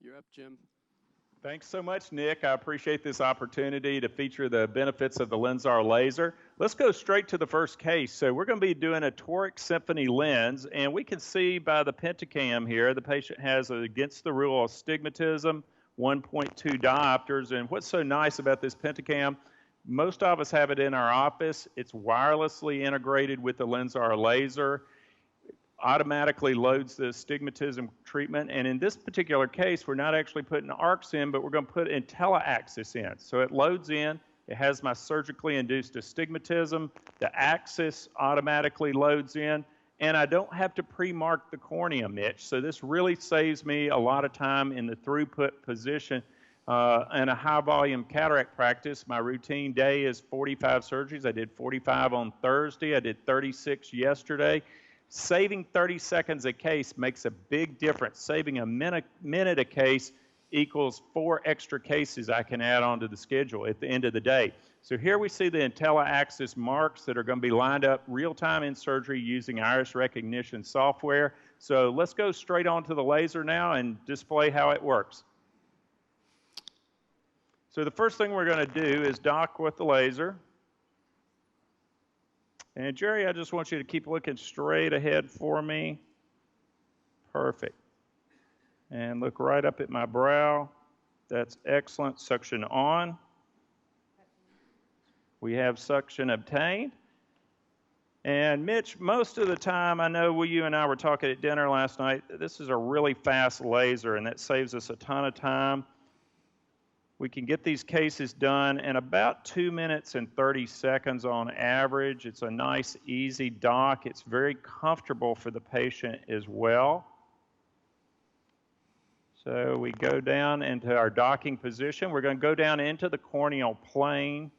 You're up, Jim. Thanks so much, Nick. I appreciate this opportunity to feature the benefits of the LENSAR laser. Let's go straight to the first case. So we're going to be doing a Toric Symphony lens, and we can see by the pentacam here, the patient has against the rule astigmatism, 1.2 diopters. And what's so nice about this pentacam, most of us have it in our office. It's wirelessly integrated with the LENSAR laser. Automatically loads the astigmatism treatment, and in this particular case, we're not actually putting arcs in, but we're going to put IntelliAxis in. So it loads in, it has my surgically induced astigmatism, the axis automatically loads in, and I don't have to pre-mark the cornea, Mitch. So this really saves me a lot of time in the throughput position. In a high volume cataract practice, my routine day is 45 surgeries. I did 45 on Thursday, I did 36 yesterday. Saving 30 seconds a case makes a big difference. Saving a minute a case equals 4 extra cases I can add onto the schedule at the end of the day. So here we see the IntelliAxis marks that are going to be lined up real-time in surgery using iris recognition software. So let's go straight on to the laser now and display how it works. So the first thing we're going to do is dock with the laser. And Jerry, I just want you to keep looking straight ahead for me. Perfect. And look right up at my brow. That's excellent. Suction on. We have suction obtained. And Mitch, most of the time, I know you and I were talking at dinner last night, this is a really fast laser, and that saves us a ton of time. We can get these cases done in about 2 minutes and 30 seconds on average. It's a nice, easy dock. It's very comfortable for the patient as well. So we go down into our docking position. We're going to go down into the corneal plane,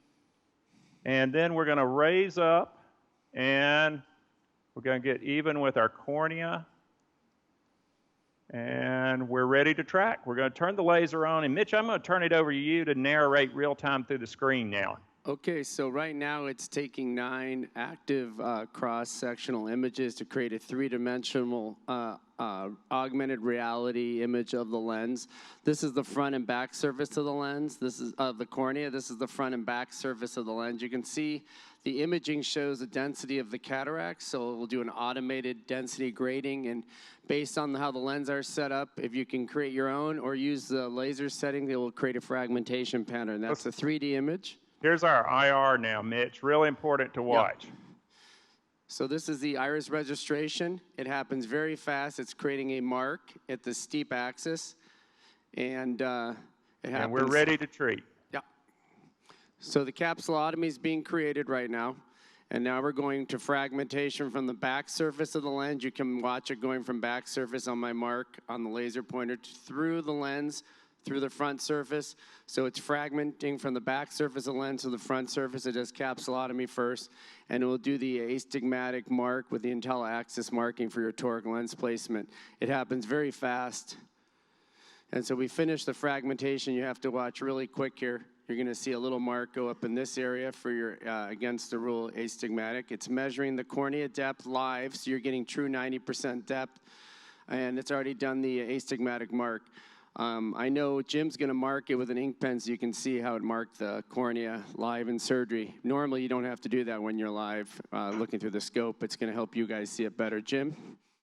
and then we're going to raise up, and we're going to get even with our cornea. And we're ready to track. We're going to turn the laser on. And Mitch, I'm going to turn it over to you to narrate real time through the screen now. Okay, so right now it's taking 9 active cross-sectional images to create a 3-dimensional augmented reality image of the lens. This is the front and back surface of the lens. This is the cornea. This is the front and back surface of the lens. You can see the imaging shows the density of the cataract, so we'll do an automated density grading, and based on how the lens are set up, if you can create your own or use the laser setting, it will create a fragmentation pattern. That's a 3D image. Here's our IR now, Mitch. Really important to watch. Yep. So this is the iris registration. It happens very fast. It's creating a mark at the steep axis, and it happens. And we're ready to treat. Yeah. So the capsulotomy is being created right now, and now we're going to fragmentation from the back surface of the lens. You can watch it going from back surface on my mark on the laser pointer through the lens, through the front surface. So it's fragmenting from the back surface of the lens to the front surface. It does capsulotomy first, and it will do the astigmatic mark with the IntelliAxis marking for your toric lens placement. It happens very fast. And so we finish the fragmentation. You have to watch really quick here. You're going to see a little mark go up in this area for your against the rule astigmatic. It's measuring the cornea depth live, so you're getting true 90% depth, and it's already done the astigmatic mark. I know Jim's going to mark it with an ink pen so you can see how it marked the cornea live in surgery. Normally, you don't have to do that when you're live looking through the scope. It's going to help you guys see it better. Jim?